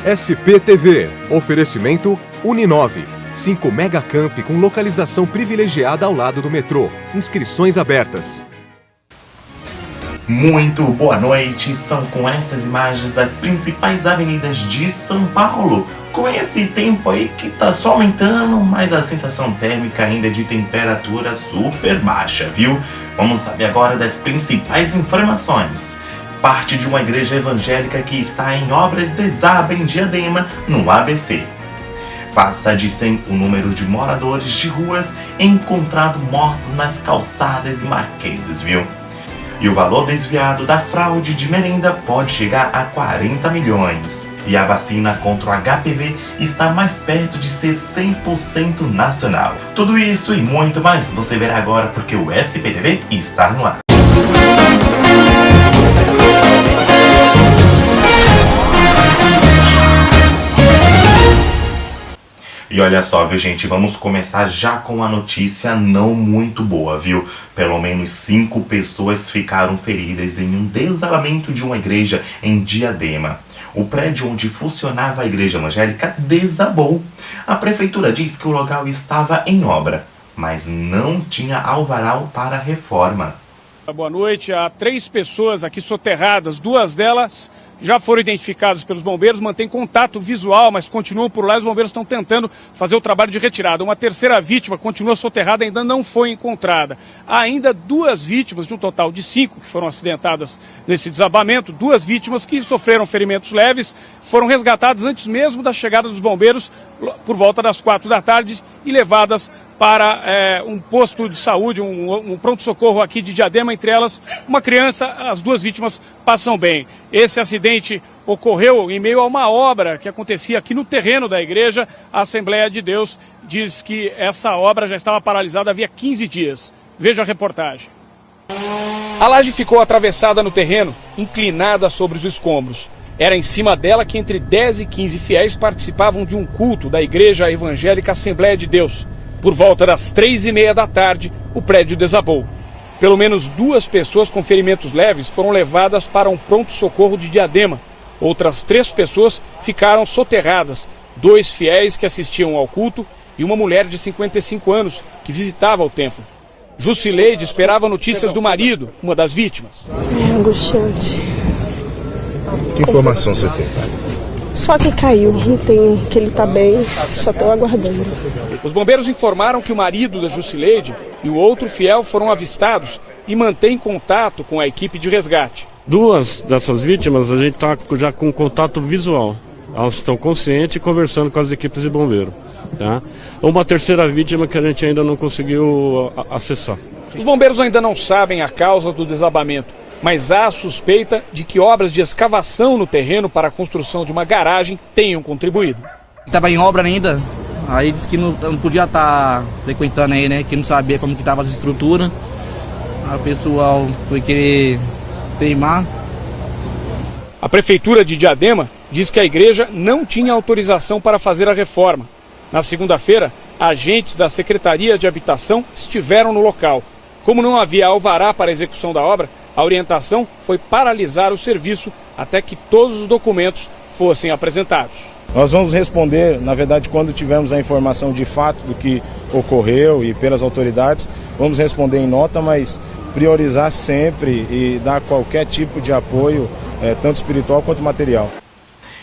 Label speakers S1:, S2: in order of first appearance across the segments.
S1: SPTV. Oferecimento Uninove. 5 Mega Camp com localização privilegiada ao lado do metrô. Inscrições abertas.
S2: Muito boa noite, são com essas imagens das principais avenidas de São Paulo. Com esse tempo aí que tá só aumentando, mas a sensação térmica ainda é de temperatura super baixa, viu? Vamos saber agora das principais informações. Parte de uma igreja evangélica que está em obras desaba em Diadema, no ABC. Passa de 100 o número de moradores de ruas encontrados mortos nas calçadas e marqueses, viu? E o valor desviado da fraude de merenda pode chegar a 40 milhões. E a vacina contra o HPV está mais perto de ser 100% nacional. Tudo isso e muito mais você verá agora porque o SPTV está no ar. E olha só, viu gente, vamos começar já com a notícia não muito boa, viu? Pelo menos 5 pessoas ficaram feridas em um desabamento de uma igreja em Diadema. O prédio onde funcionava a igreja evangélica desabou. A prefeitura diz que o local estava em obra, mas não tinha alvará para reforma.
S3: Boa noite, há 3 pessoas aqui soterradas, 2 delas já foram identificadas pelos bombeiros, mantém contato visual, mas continuam por lá, os bombeiros estão tentando fazer o trabalho de retirada. Uma terceira vítima continua soterrada, ainda não foi encontrada. Há ainda 2 vítimas, de um total de 5 que foram acidentadas nesse desabamento, 2 vítimas que sofreram ferimentos leves, foram resgatadas antes mesmo da chegada dos bombeiros, por volta das 4 da tarde, e levadas para um posto de saúde, um pronto-socorro aqui de Diadema, entre elas uma criança. As 2 vítimas passam bem. Esse acidente ocorreu em meio a uma obra que acontecia aqui no terreno da igreja. A Assembleia de Deus diz que essa obra já estava paralisada havia 15 dias. Veja a reportagem. A laje ficou atravessada no terreno, inclinada sobre os escombros. Era em cima dela que entre 10 e 15 fiéis participavam de um culto da igreja evangélica Assembleia de Deus. Por volta das 3h30 da tarde, o prédio desabou. Pelo menos 2 pessoas com ferimentos leves foram levadas para um pronto-socorro de Diadema. Outras 3 pessoas ficaram soterradas, 2 fiéis que assistiam ao culto e uma mulher de 55 anos que visitava o templo. Jusileide esperava notícias do marido, uma das vítimas.
S4: É angustiante.
S5: Que informação você tem?
S4: Só que caiu, não tem, que ele está bem, só estou aguardando.
S3: Os bombeiros informaram que o marido da Jusileide e o outro fiel foram avistados e mantém contato com a equipe de resgate.
S6: 2 dessas vítimas a gente está já com contato visual. Elas estão conscientes e conversando com as equipes de bombeiro. Tá? Uma terceira vítima que a gente ainda não conseguiu acessar.
S3: Os bombeiros ainda não sabem a causa do desabamento, mas há a suspeita de que obras de escavação no terreno para a construção de uma garagem tenham contribuído.
S7: Estava em obra ainda, aí disse que não podia estar frequentando aí, né, que não sabia como que estavam as estruturas. Aí o pessoal foi querer teimar.
S3: A prefeitura de Diadema diz que a igreja não tinha autorização para fazer a reforma. Na segunda-feira, agentes da Secretaria de Habitação estiveram no local. Como não havia alvará para a execução da obra, a orientação foi paralisar o serviço até que todos os documentos fossem apresentados.
S5: Nós vamos responder, na verdade, quando tivermos a informação de fato do que ocorreu e pelas autoridades, vamos responder em nota, mas priorizar sempre e dar qualquer tipo de apoio, tanto espiritual quanto material.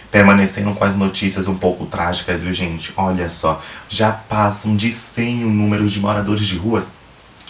S2: Permanecendo com as notícias um pouco trágicas, viu gente? Olha só, já passam de 100 o número de moradores de ruas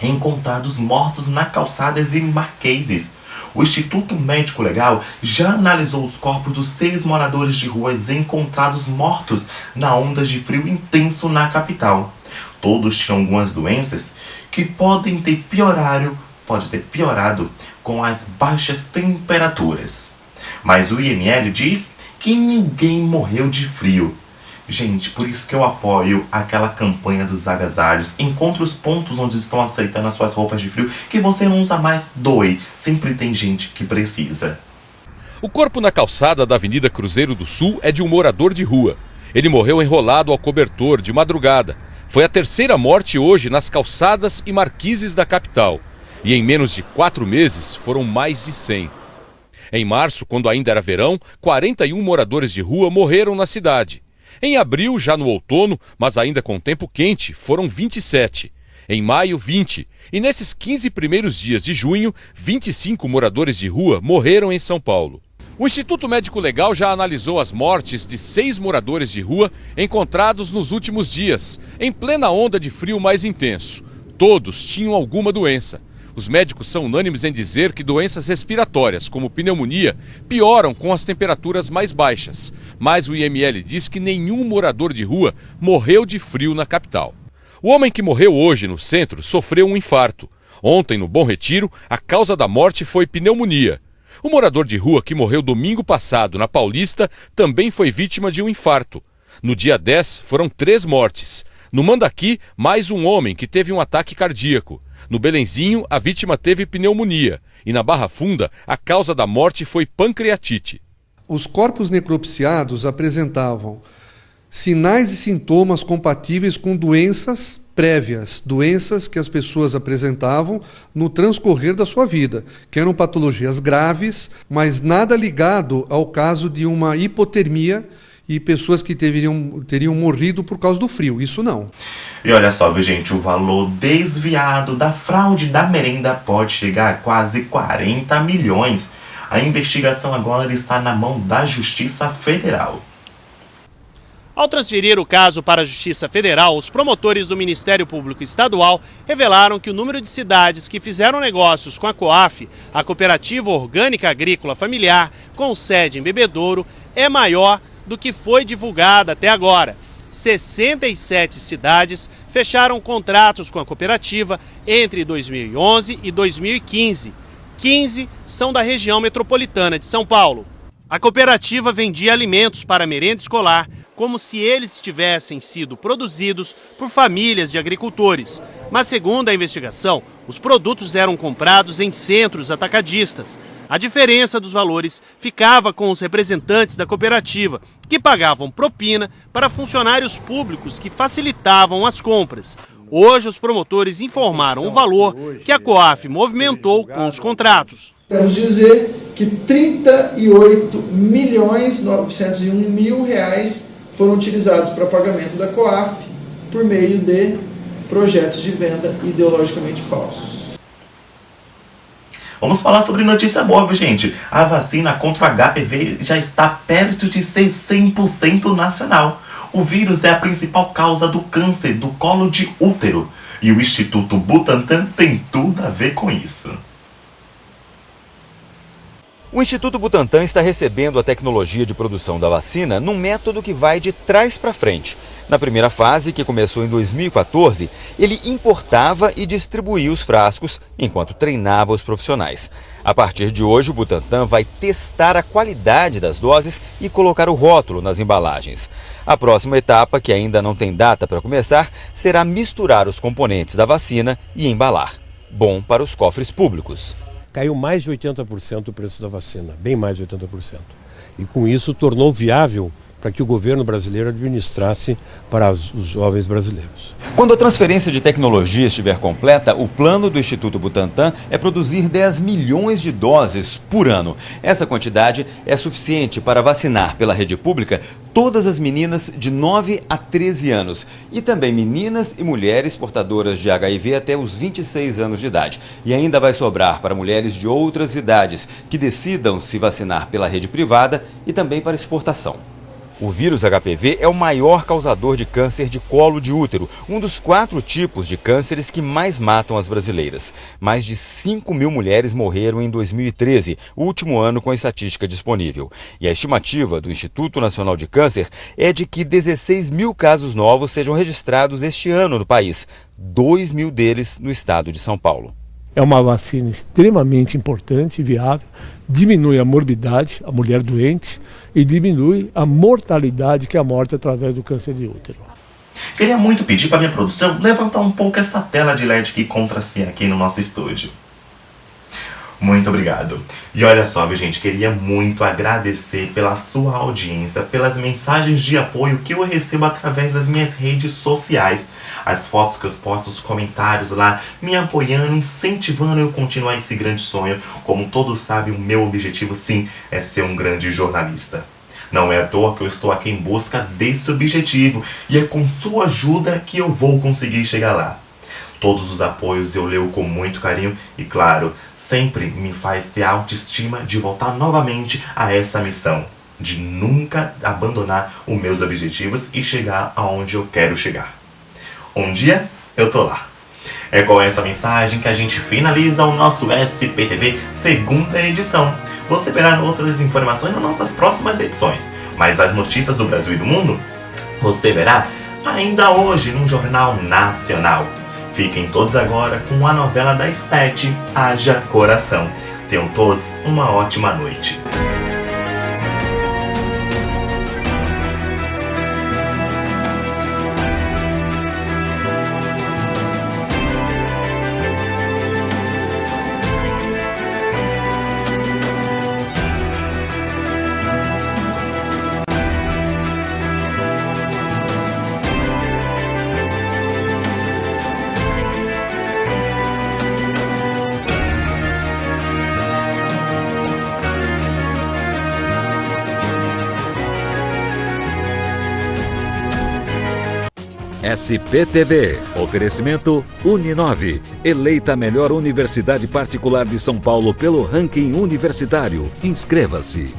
S2: encontrados mortos na calçadas e marqueses. O Instituto Médico Legal já analisou os corpos dos 6 moradores de ruas encontrados mortos na onda de frio intenso na capital. Todos tinham algumas doenças que podem ter piorado com as baixas temperaturas. Mas o IML diz que ninguém morreu de frio. Gente, por isso que eu apoio aquela campanha dos agasalhos. Encontre os pontos onde estão aceitando as suas roupas de frio que você não usa mais, doe. Sempre tem gente que precisa.
S8: O corpo na calçada da Avenida Cruzeiro do Sul é de um morador de rua. Ele morreu enrolado ao cobertor de madrugada. Foi a 3ª morte hoje nas calçadas e marquises da capital. E em menos de 4 meses foram mais de 100. Em março, quando ainda era verão, 41 moradores de rua morreram na cidade. Em abril, já no outono, mas ainda com tempo quente, foram 27. Em maio, 20. E nesses 15 primeiros dias de junho, 25 moradores de rua morreram em São Paulo. O Instituto Médico Legal já analisou as mortes de 6 moradores de rua encontrados nos últimos dias, em plena onda de frio mais intenso. Todos tinham alguma doença. Os médicos são unânimes em dizer que doenças respiratórias, como pneumonia, pioram com as temperaturas mais baixas. Mas o IML diz que nenhum morador de rua morreu de frio na capital. O homem que morreu hoje no centro sofreu um infarto. Ontem, no Bom Retiro, a causa da morte foi pneumonia. O morador de rua que morreu domingo passado na Paulista também foi vítima de um infarto. No dia 10, foram 3 mortes. No Mandaqui, mais um homem que teve um ataque cardíaco. No Belenzinho, a vítima teve pneumonia. E na Barra Funda, a causa da morte foi pancreatite.
S9: Os corpos necropsiados apresentavam sinais e sintomas compatíveis com doenças prévias, doenças que as pessoas apresentavam no transcorrer da sua vida, que eram patologias graves, mas nada ligado ao caso de uma hipotermia e pessoas que teriam morrido por causa do frio, isso não.
S2: E olha só, viu, gente, o valor desviado da fraude da merenda pode chegar a quase 40 milhões. A investigação agora está na mão da Justiça Federal.
S10: Ao transferir o caso para a Justiça Federal, os promotores do Ministério Público Estadual revelaram que o número de cidades que fizeram negócios com a COAF, a Cooperativa Orgânica Agrícola Familiar, com sede em Bebedouro, é maior do que foi divulgada até agora. 67 cidades fecharam contratos com a cooperativa entre 2011 e 2015. 15 são da região metropolitana de São Paulo. A cooperativa vendia alimentos para merenda escolar, como se eles tivessem sido produzidos por famílias de agricultores. Mas, segundo a investigação, os produtos eram comprados em centros atacadistas. A diferença dos valores ficava com os representantes da cooperativa, que pagavam propina para funcionários públicos que facilitavam as compras. Hoje, os promotores informaram o valor que a COAF movimentou com os contratos.
S11: Podemos dizer que 38.901.000 reais foram utilizados para pagamento da COAF por meio de projetos de venda ideologicamente falsos.
S2: Vamos falar sobre notícia boa, viu, gente? A vacina contra o HPV já está perto de ser 100% nacional. O vírus é a principal causa do câncer do colo de útero. E o Instituto Butantan tem tudo a ver com isso.
S12: O Instituto Butantan está recebendo a tecnologia de produção da vacina num método que vai de trás para frente. Na primeira fase, que começou em 2014, ele importava e distribuía os frascos enquanto treinava os profissionais. A partir de hoje, o Butantan vai testar a qualidade das doses e colocar o rótulo nas embalagens. A próxima etapa, que ainda não tem data para começar, será misturar os componentes da vacina e embalar. Bom para os cofres públicos.
S13: Caiu mais de 80% o preço da vacina, bem mais de 80%. E com isso tornou viável para que o governo brasileiro administrasse para os jovens brasileiros.
S12: Quando a transferência de tecnologia estiver completa, o plano do Instituto Butantan é produzir 10 milhões de doses por ano. Essa quantidade é suficiente para vacinar pela rede pública todas as meninas de 9 a 13 anos e também meninas e mulheres portadoras de HIV até os 26 anos de idade. E ainda vai sobrar para mulheres de outras idades que decidam se vacinar pela rede privada e também para exportação. O vírus HPV é o maior causador de câncer de colo de útero, um dos 4 tipos de cânceres que mais matam as brasileiras. Mais de 5 mil mulheres morreram em 2013, o último ano com a estatística disponível. E a estimativa do Instituto Nacional de Câncer é de que 16 mil casos novos sejam registrados este ano no país, 2 mil deles no estado de São Paulo.
S14: É uma vacina extremamente importante e viável, diminui a morbidade, a mulher doente, e diminui a mortalidade, que é a morte através do câncer de útero.
S2: Queria muito pedir para minha produção levantar um pouco essa tela de LED que contra-se aqui no nosso estúdio. Muito obrigado. E olha só, viu, gente, queria muito agradecer pela sua audiência, pelas mensagens de apoio que eu recebo através das minhas redes sociais. As fotos que eu posto, os comentários lá, me apoiando, incentivando eu continuar esse grande sonho. Como todos sabem, o meu objetivo, sim, é ser um grande jornalista. Não é à toa que eu estou aqui em busca desse objetivo, e é com sua ajuda que eu vou conseguir chegar lá. Todos os apoios eu leio com muito carinho e, claro, sempre me faz ter a autoestima de voltar novamente a essa missão, de nunca abandonar os meus objetivos e chegar aonde eu quero chegar. Um dia eu tô lá. É com essa mensagem que a gente finaliza o nosso SPTV segunda edição. Você verá outras informações nas nossas próximas edições, mas as notícias do Brasil e do mundo você verá ainda hoje no Jornal Nacional. Fiquem todos agora com a novela das 7, Haja Coração. Tenham todos uma ótima noite.
S15: SPTV, oferecimento Uninove, eleita a melhor universidade particular de São Paulo pelo ranking universitário. Inscreva-se.